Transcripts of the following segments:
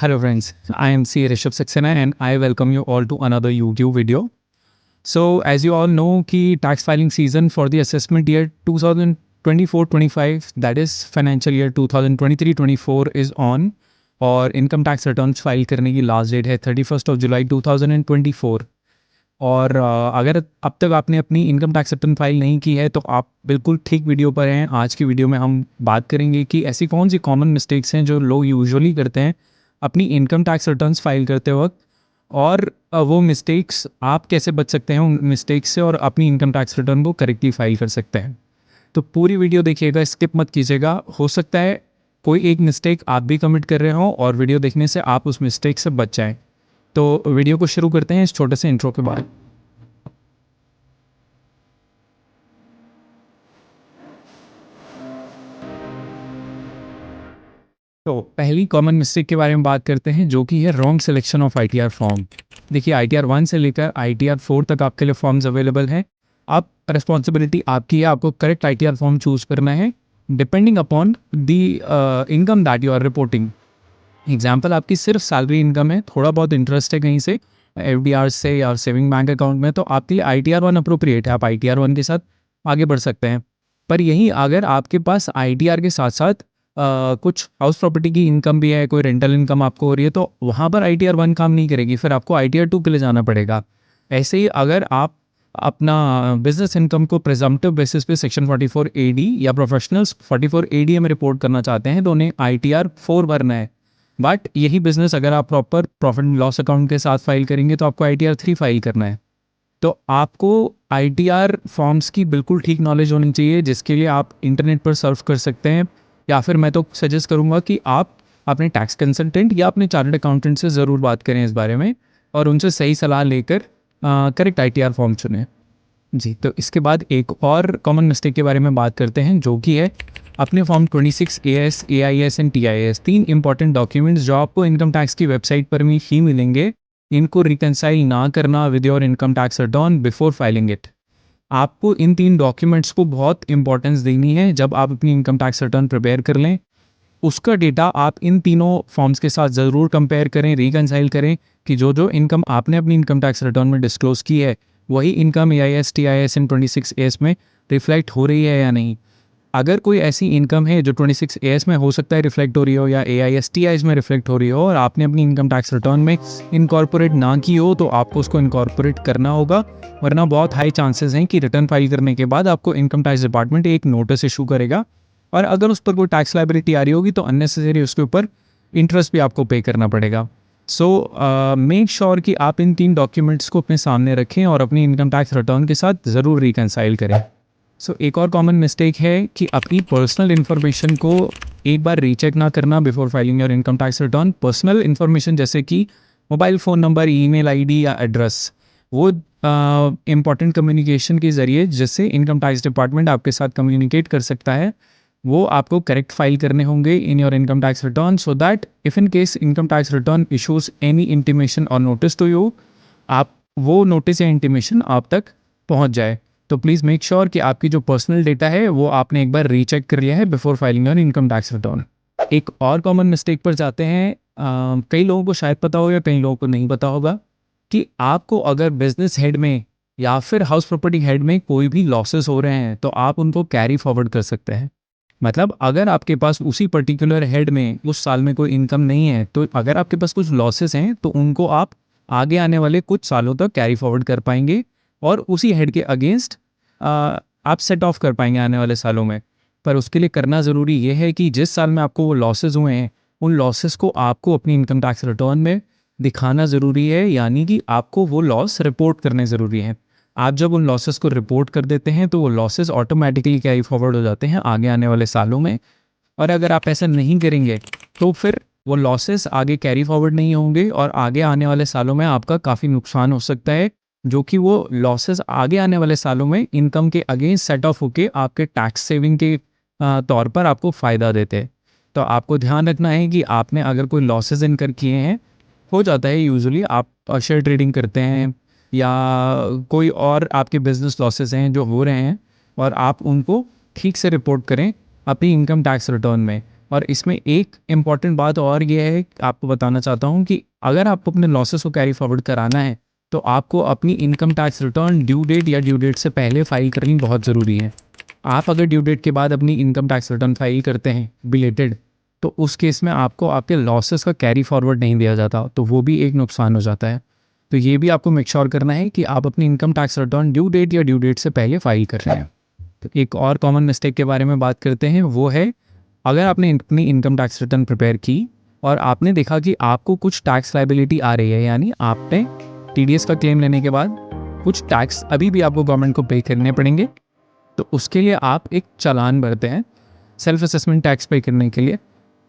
Hello friends, I am C. Rishabh Saxena and I welcome you all to another YouTube video. So as you all know कि tax filing season for the assessment year 2024-25 that is financial year 2023-24 is on और income tax returns file करने की last date है 31st जुलाई 2024 और अगर अब तक आपने अपनी इनकम टैक्स रिटर्न फाइल नहीं की है तो आप बिल्कुल ठीक वीडियो पर हैं। आज की वीडियो में हम बात करेंगे कि ऐसी कौन सी कॉमन मिस्टेक्स हैं जो लोग यूजुअली करते हैं अपनी इनकम टैक्स रिटर्न्स फाइल करते वक्त और वो मिस्टेक्स आप कैसे बच सकते हैं उन मिस्टेक्स से और अपनी इनकम टैक्स रिटर्न को करेक्टली फाइल कर सकते हैं। तो पूरी वीडियो देखिएगा, स्किप मत कीजिएगा। हो सकता है कोई एक मिस्टेक आप भी कमिट कर रहे हो और वीडियो देखने से आप उस मिस्टेक से बच जाएं। तो वीडियो को शुरू करते हैं इस छोटे से इंट्रो के बाद। तो पहली कॉमन मिस्टेक के बारे में बात करते हैं जो कि है wrong selection of ITR form. देखिए ITR 1 से लेकर ITR 4 तक आपके लिए फॉर्म्स अवेलेबल हैं। आप रिस्पॉन्सिबिलिटी आपकी है, आपको करेक्ट ITR फॉर्म चूज करना है depending upon the income that you are reporting. Example आपकी सिर्फ सैलरी इनकम है, थोड़ा बहुत इंटरेस्ट है कहीं से FDR से या सेविंग बैंक अकाउंट में, तो आपके लिए ITR 1 अप्रोप्रिएट है, आप ITR 1 के साथ आगे बढ़ सकते हैं। पर यही अगर आपके पास ITR के साथ साथ कुछ हाउस प्रॉपर्टी की इनकम भी है, कोई रेंटल इनकम आपको हो रही है, तो वहाँ पर ITR 1 काम नहीं करेगी, फिर आपको ITR 2 के लिए जाना पड़ेगा। ऐसे ही अगर आप अपना बिजनेस इनकम को प्रिजम्पटिव बेसिस पे सेक्शन 44 AD या प्रोफेशनल्स 44 AD में रिपोर्ट करना चाहते हैं तो उन्हें ITR 4 भरना है। बट यही बिजनेस अगर आप proper profit and loss account के साथ फाइल करेंगे तो आपको ITR 3 फाइल करना है। तो आपको ITR फॉर्म्स की बिल्कुल ठीक नॉलेज होनी चाहिए, जिसके लिए आप इंटरनेट पर सर्च कर सकते हैं या फिर मैं तो सजेस्ट करूंगा कि आप अपने टैक्स कंसल्टेंट या अपने चार्टर्ड अकाउंटेंट से ज़रूर बात करें इस बारे में और उनसे सही सलाह लेकर करेक्ट ITR फॉर्म चुनें। जी, तो इसके बाद एक और कॉमन मिस्टेक के बारे में बात करते हैं जो कि है अपने form 26 AS, AIS and TIS, 3 important documents जो आपको इनकम टैक्स की वेबसाइट पर ही मिलेंगे, इनको रिकनसाइल ना करना with your income tax return before filing it. आपको इन 3 डॉक्यूमेंट्स को बहुत इंपॉर्टेंस देनी है जब आप अपनी इनकम टैक्स रिटर्न प्रिपेयर कर लें। उसका डेटा आप इन तीनों फॉर्म्स के साथ ज़रूर कंपेयर करें, रिकनसाइल करें कि जो जो इनकम आपने अपनी इनकम टैक्स रिटर्न में डिस्क्लोज़ की है वही income AIS, TIS and 26 AS में रिफ्लेक्ट हो रही है या नहीं। अगर कोई ऐसी इनकम है जो 26 AS में हो सकता है रिफ्लेक्ट हो रही हो या AIS, TIS में रिफ्लेक्ट हो रही हो और आपने अपनी इनकम टैक्स रिटर्न में इनकॉर्पोरेट ना की हो तो आपको उसको इनकॉर्पोरेट करना होगा, वरना बहुत हाई चांसेस हैं कि रिटर्न फाइल करने के बाद आपको इनकम टैक्स डिपार्टमेंट एक नोटिस इशू करेगा और अगर उस पर कोई टैक्स लायबिलिटी आ रही होगी तो अननेसेसरी उसके ऊपर इंटरेस्ट भी आपको पे करना पड़ेगा। सो मेक श्योर कि आप इन 3 डॉक्यूमेंट्स को अपने सामने रखें और अपनी इनकम टैक्स रिटर्न के साथ ज़रूर रिकनसाइल करें। एक और कॉमन मिस्टेक है कि अपनी पर्सनल इन्फॉर्मेशन को एक बार रीचेक ना करना before filing your income tax return. Personal information जैसे कि mobile phone number, email ID या एड्रेस, वो इम्पॉर्टेंट कम्युनिकेशन के ज़रिए जिससे इनकम टैक्स डिपार्टमेंट आपके साथ कम्युनिकेट कर सकता है, वो आपको करेक्ट फाइल करने होंगे in your income tax return so that if in case income tax return issues any intimation और नोटिस टू यू, आप वो नोटिस या इंटीमेशन आप तक पहुंच जाए। तो प्लीज़ मेक श्योर कि आपकी जो पर्सनल डेटा है वो आपने एक बार रीचेक कर लिया है before filing your income tax return. एक और कॉमन मिस्टेक पर जाते हैं। कई लोगों को शायद पता हो या कई लोगों को नहीं पता होगा कि आपको अगर बिजनेस हेड में या फिर हाउस प्रॉपर्टी हेड में कोई भी लॉसेस हो रहे हैं तो आप उनको कैरी फॉरवर्ड कर सकते हैं। मतलब अगर आपके पास उसी पर्टिकुलर हेड में उस साल में कोई इनकम नहीं है तो अगर आपके पास कुछ लॉसेस हैं तो उनको आप आगे आने वाले कुछ सालों तक कैरी फॉरवर्ड कर पाएंगे और उसी हेड के अगेंस्ट आप सेट ऑफ कर पाएंगे आने वाले सालों में। पर उसके लिए करना ज़रूरी ये है कि जिस साल में आपको वो लॉसेस हुए हैं उन लॉसेस को आपको अपनी इनकम टैक्स रिटर्न में दिखाना ज़रूरी है, यानी कि आपको वो लॉस रिपोर्ट करने ज़रूरी है। आप जब उन लॉसेस को रिपोर्ट कर देते हैं तो वो लॉसेस ऑटोमेटिकली कैरी फॉरवर्ड हो जाते हैं आगे आने वाले सालों में, और अगर आप ऐसा नहीं करेंगे तो फिर वो लॉसेस आगे कैरी फॉरवर्ड नहीं होंगे और आगे आने वाले सालों में आपका काफ़ी नुकसान हो सकता है, जो कि वो लॉसेस आगे आने वाले सालों में इनकम के अगेंस्ट सेट ऑफ होके आपके टैक्स सेविंग के तौर पर आपको फ़ायदा देते हैं। तो आपको ध्यान रखना है कि आपने अगर कोई लॉसेस इनकर किए हैं, हो जाता है यूजुअली आप शेयर ट्रेडिंग करते हैं या कोई और आपके बिजनेस लॉसेस हैं जो हो रहे हैं और आप उनको ठीक से रिपोर्ट करें अपनी इनकम टैक्स रिटर्न में। और इसमें एक इम्पॉर्टेंट बात और ये है, आपको बताना चाहता हूँ कि अगर आपको अपने लॉसेस को कैरी फॉरवर्ड कराना है तो आपको अपनी income tax return due date या ड्यू डेट से पहले फाइल करनी बहुत ज़रूरी है। आप अगर ड्यू डेट के बाद अपनी इनकम टैक्स रिटर्न फाइल करते हैं बिलेटेड, तो उस केस में आपको आपके लॉसेस का कैरी फॉरवर्ड नहीं दिया जाता, तो वो भी एक नुकसान हो जाता है। तो ये भी आपको मेक श्योर करना है कि आप अपनी income tax return due date या ड्यू डेट से पहले फाइल कर रहे हैं। तो एक और कॉमन मिस्टेक के बारे में बात करते हैं, वो है अगर आपने अपनी इनकम टैक्स रिटर्न प्रिपेयर की और आपने देखा कि आपको कुछ टैक्स लायबिलिटी आ रही है, यानी आपने टीडीएस का क्लेम लेने के बाद कुछ टैक्स अभी भी आपको गवर्नमेंट को पे करने पड़ेंगे, तो उसके लिए आप एक चालान भरते हैं सेल्फ असेसमेंट टैक्स पे करने के लिए।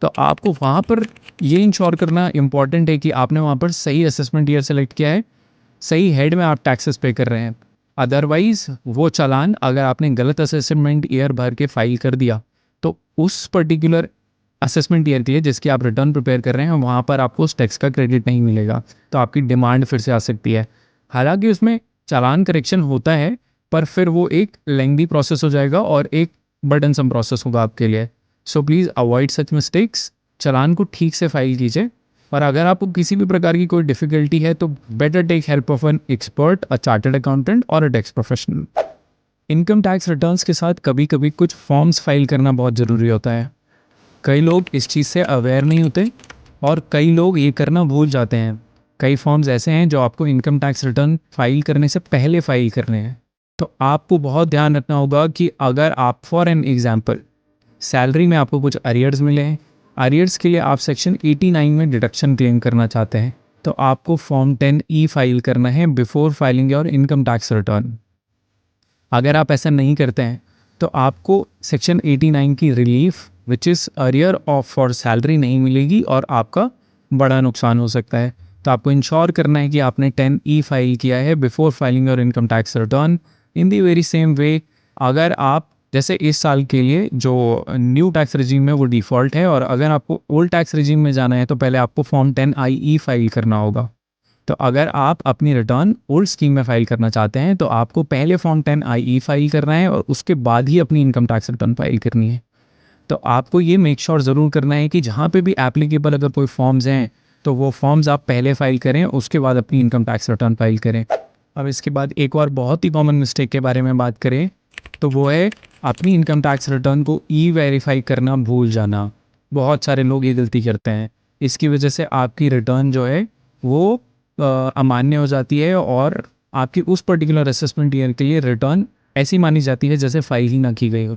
तो आपको वहाँ पर ये इंश्योर करना इम्पॉर्टेंट है कि आपने वहाँ पर सही असेसमेंट ईयर सेलेक्ट किया है, सही हेड में आप टैक्सेस पे कर रहे हैं। अदरवाइज़ वो चालान अगर आपने गलत असेसमेंट ईयर भर के फाइल कर दिया तो उस पर्टिकुलर असेसमेंट ईयर के लिए जिसकी आप रिटर्न प्रिपेयर कर रहे हैं वहाँ पर आपको उस टैक्स का क्रेडिट नहीं मिलेगा, तो आपकी डिमांड फिर से आ सकती है। हालांकि उसमें चालान करेक्शन होता है, पर फिर वो एक लेंथी प्रोसेस हो जाएगा और एक बर्डनसम प्रोसेस होगा आपके लिए। So please avoid such mistakes, चालान को ठीक से फाइल कीजिए। और अगर आपको किसी भी प्रकार की कोई डिफ़िकल्टी है तो better take help of an expert, a chartered accountant और a tax professional. Income tax returns के साथ कभी कभी कुछ फॉर्म्स फाइल करना बहुत ज़रूरी होता है। कई लोग इस चीज़ से अवेयर नहीं होते और कई लोग ये करना भूल जाते हैं। कई फॉर्म्स ऐसे हैं जो आपको इनकम टैक्स रिटर्न फाइल करने से पहले फाइल करने हैं। तो आपको बहुत ध्यान रखना होगा कि अगर आप फॉर एन एग्जांपल सैलरी में आपको कुछ अरियर्स मिले हैं, अरियर्स के लिए आप सेक्शन 89 में डिडक्शन क्लेम करना चाहते हैं, तो आपको फॉर्म 10E फाइल करना है before filing your income tax return. अगर आप ऐसा नहीं करते हैं तो आपको सेक्शन 89 की relief which is arrear of for salary नहीं मिलेगी और आपका बड़ा नुकसान हो सकता है। तो आपको इंश्योर करना है कि आपने 10E फाइल किया है before filing your income tax return. In the very same way, अगर आप जैसे इस साल के लिए जो न्यू टैक्स रिजीम है वो डिफ़ॉल्ट है, और अगर आपको ओल्ड टैक्स रिजीम में जाना है तो पहले आपको फॉर्म 10IE फाइल करना होगा। तो अगर आप अपनी रिटर्न ओल्ड स्कीम में फाइल करना चाहते हैं तो आपको पहले फॉर्म 10IE फाइल करना है और उसके बाद ही अपनी इनकम टैक्स रिटर्न फाइल करनी है। तो आपको ये मेक श्योर ज़रूर करना है कि जहाँ पे भी एप्लीकेबल अगर कोई फॉर्म्स हैं तो वो फॉर्म्स आप पहले फाइल करें, उसके बाद अपनी इनकम टैक्स रिटर्न फाइल करें। अब इसके बाद एक और बहुत ही कॉमन मिस्टेक के बारे में बात करें तो वो है अपनी इनकम टैक्स रिटर्न को वेरीफाई करना भूल जाना। बहुत सारे लोग ये गलती करते हैं, इसकी वजह से आपकी रिटर्न जो है वो अमान्य हो जाती है और आपकी उस पर्टिकुलर असेसमेंट ईयर के लिए रिटर्न ऐसी मानी जाती है जैसे फाइल ही ना की गई हो।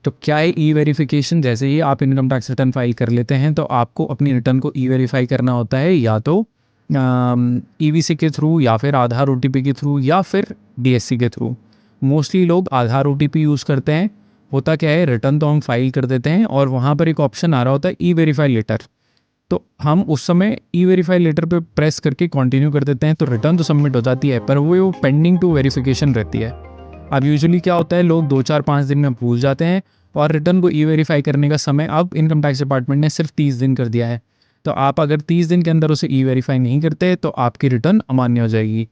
तो क्या है वेरिफिकेशन? जैसे ही आप इनकम टैक्स रिटर्न फाइल कर लेते हैं तो आपको अपनी रिटर्न को वेरीफाई करना होता है, या तो EVC के थ्रू या फिर आधार OTP के थ्रू या फिर DSC के थ्रू। मोस्टली लोग आधार OTP यूज़ करते हैं। होता क्या है, रिटर्न तो हम फाइल कर देते हैं और वहाँ पर एक ऑप्शन आ रहा होता है वेरीफाई लेटर, तो हम उस समय वेरीफाई लेटर पे प्रेस करके कंटिन्यू कर देते हैं, तो रिटर्न तो सबमिट हो जाती है पर वो पेंडिंग टू वेरिफिकेशन रहती है। अब यूजुअली क्या होता है, लोग 2 4 5 दिन में भूल जाते हैं और रिटर्न को वेरीफाई करने का समय अब इनकम टैक्स डिपार्टमेंट ने सिर्फ 30 दिन कर दिया है। तो आप अगर 30 दिन के अंदर उसे वेरीफाई नहीं करते तो आपकी रिटर्न अमान्य हो जाएगी।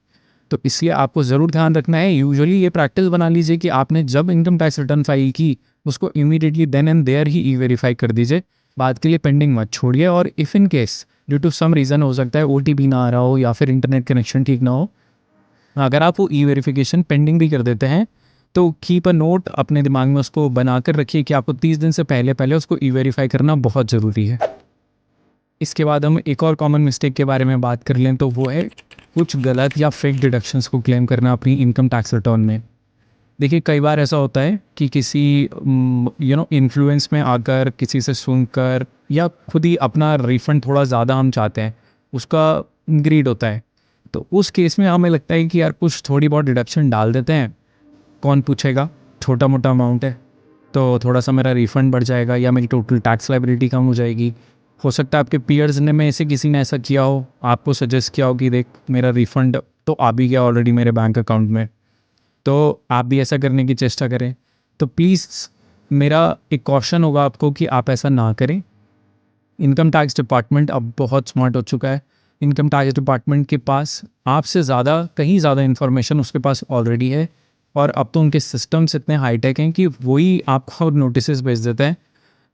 तो इसलिए आपको ज़रूर ध्यान रखना है, यूजुअली ये प्रैक्टिस बना लीजिए कि आपने जब इनकम टैक्स रिटर्न फाइल की उसको इमीडिएटली देन एंड देयर ही वेरीफाई कर दीजिए, बाद के लिए पेंडिंग मत छोड़िए। और if in case due to some reason, हो सकता है OTP ना आ रहा हो या फिर इंटरनेट कनेक्शन ठीक ना हो, अगर आप वो वेरिफिकेशन पेंडिंग भी कर देते हैं तो कीप अ नोट, अपने दिमाग में उसको बनाकर रखिए कि आपको 30 दिन से पहले पहले उसको वेरीफाई करना बहुत ज़रूरी है। इसके बाद हम एक और कॉमन मिस्टेक के बारे में बात कर लें तो वो है कुछ गलत या फेक डिडक्शंस को क्लेम करना अपनी इनकम टैक्स रिटर्न में। देखिए, कई बार ऐसा होता है कि किसी इन्फ्लुएंस में आकर, किसी से सुनकर या खुद ही अपना रिफ़ंड थोड़ा ज़्यादा हम चाहते हैं, उसका ग्रीड होता है। तो उस केस में हमें लगता है कि यार कुछ थोड़ी बहुत डिडक्शन डाल देते हैं, कौन पूछेगा, छोटा मोटा अमाउंट है, तो थोड़ा सा मेरा रिफ़ंड बढ़ जाएगा या मेरी टोटल टैक्स लायबिलिटी कम हो जाएगी। हो सकता है आपके पीयर्स ने में से किसी ने ऐसा किया हो, आपको सजेस्ट किया हो कि देख मेरा रिफ़ंड तो आ भी गया ऑलरेडी मेरे बैंक अकाउंट में, तो आप भी ऐसा करने की चेष्टा करें। तो प्लीज़ मेरा एक कॉशन होगा आपको कि आप ऐसा ना करें। इनकम टैक्स डिपार्टमेंट अब बहुत स्मार्ट हो चुका है। इनकम टैक्स डिपार्टमेंट के पास आपसे ज़्यादा, कहीं ज़्यादा इन्फॉर्मेशन उसके पास ऑलरेडी है, और अब तो उनके सिस्टम्स इतने हाईटेक हैं कि वही आपको नोटिस भेज देते हैं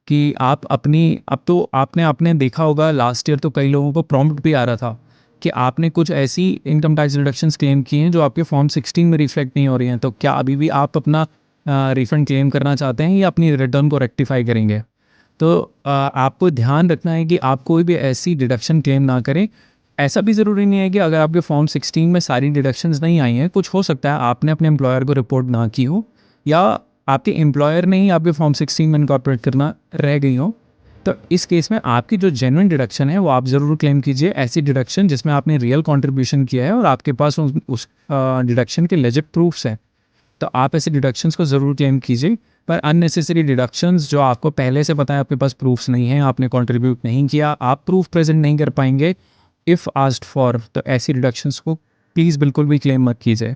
कि आप अपनी अब तो आपने देखा होगा लास्ट ईयर तो कई लोगों को प्रॉम्प्ट भी आ रहा था कि आपने कुछ ऐसी इनकम टैक्स रिडक्शंस क्लेम की हैं जो आपके फॉर्म 16 में रिफ्लेक्ट नहीं हो रही हैं, तो क्या अभी भी आप अपना रिफंड क्लेम करना चाहते हैं या अपनी रिटर्न को रेक्टिफाई करेंगे? तो आपको ध्यान रखना है कि आप कोई भी ऐसी डिडक्शन क्लेम ना करें। ऐसा भी ज़रूरी नहीं है कि अगर आपके फॉर्म 16 में सारी डिडक्शंस नहीं आई हैं, कुछ हो सकता है आपने अपने एम्प्लॉयर को रिपोर्ट ना की हो या आपके एम्प्लॉयर ने ही आपके फॉर्म 16 में इनकॉर्पोरेट करना रह गई हो। तो इस केस में आपकी जो जेन्युइन डिडक्शन है वो आप ज़रूर क्लेम कीजिए, ऐसी डिडक्शन जिसमें आपने रियल कंट्रीब्यूशन किया है और आपके पास उस डिडक्शन के लेजिट प्रूफ्स हैं। तो आप ऐसे डिडक्शंस को ज़रूर क्लेम कीजिए। पर अननेसेसरी डिडक्शंस जो आपको पहले से पता है, आपके पास प्रूफ्स नहीं है, आपने कंट्रीब्यूट नहीं किया, आप प्रूफ प्रेजेंट नहीं कर पाएंगे इफ़ आस्क्ड फॉर, तो ऐसी डिडक्शंस को प्लीज़ बिल्कुल भी क्लेम मत कीजिए।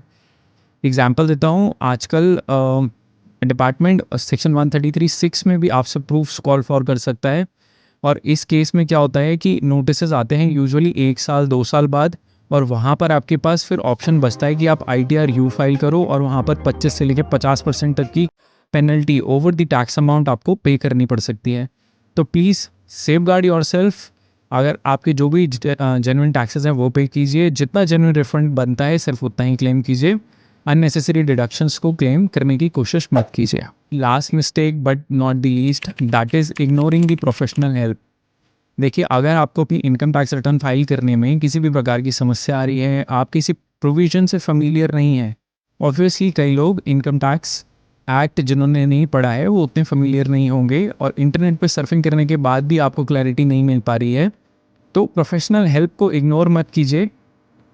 एग्जाम्पल देता हूँ, आजकल डिपार्टमेंट सेक्शन 133(6) में भी आपसे प्रूफ्स कॉल फॉर कर सकता है। और इस केस में क्या होता है कि नोटिसेस आते हैं यूजुअली 1 साल 2 साल बाद, और वहाँ पर आपके पास फिर ऑप्शन बचता है कि आप ITR यू फाइल करो और वहाँ पर 25 से लेकर 50% तक की penalty over the tax amount आपको पे करनी पड़ सकती है। तो प्लीज़ सेफगार्ड योरसेल्फ। अगर आपके जो भी जेन्युइन टैक्सेस हैं वो पे कीजिए, जितना जेन्युइन रिफंड बनता है सिर्फ उतना ही क्लेम कीजिए। अननेसेसरी डिडक्शंस को क्लेम करने की कोशिश मत कीजिए। Last mistake but not the least, that is ignoring the professional help. देखिए, अगर आपको अपनी इनकम टैक्स रिटर्न फाइल करने में किसी भी प्रकार की समस्या आ रही है, आप किसी प्रोविजन से फेमिलियर नहीं है, ऑब्वियसली कई लोग इनकम टैक्स एक्ट जिन्होंने नहीं पढ़ा है वो उतने फेमिलियर नहीं होंगे और इंटरनेट पर सर्फिंग करने के बाद भी आपको क्लैरिटी नहीं मिल पा रही है, तो प्रोफेशनल हेल्प को इग्नोर मत कीजिए।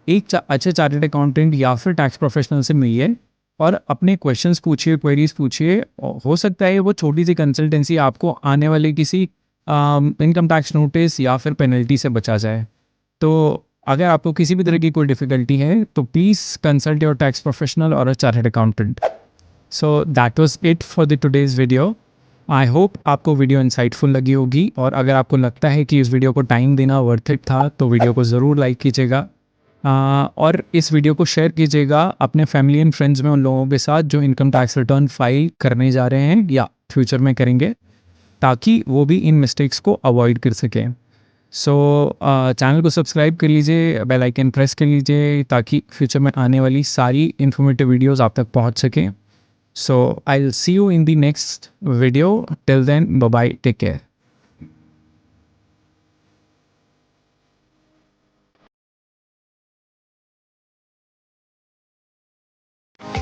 एक अच्छे चार्टर्ड अकाउंटेंट या फिर टैक्स प्रोफेशनल से मिलिए और अपने क्वेश्चंस पूछिए, क्वेरीज पूछिए। हो सकता है वो छोटी सी कंसल्टेंसी आपको आने वाले किसी इनकम टैक्स नोटिस या फिर पेनल्टी से बचा जाए। तो अगर आपको किसी भी तरह की कोई डिफ़िकल्टी है तो please consult your tax professional और a chartered accountant. So that was it for the today's video. I hope आपको वीडियो इंसाइटफुल लगी होगी, और अगर आपको लगता है कि इस वीडियो को टाइम देना वर्थ इट था तो वीडियो को ज़रूर लाइक कीजिएगा। और इस वीडियो को शेयर कीजिएगा अपने फैमिली एंड फ्रेंड्स में, उन लोगों के साथ जो इनकम टैक्स रिटर्न फाइल करने जा रहे हैं या फ्यूचर में करेंगे, ताकि वो भी इन मिस्टेक्स को अवॉइड कर सकें। सो चैनल को सब्सक्राइब कर लीजिए, बेल आइकन प्रेस कर लीजिए ताकि फ्यूचर में आने वाली सारी इन्फॉर्मेटिव वीडियोस आप तक पहुंच सकें। So I will see you in the next video. Till then, bye bye, take care.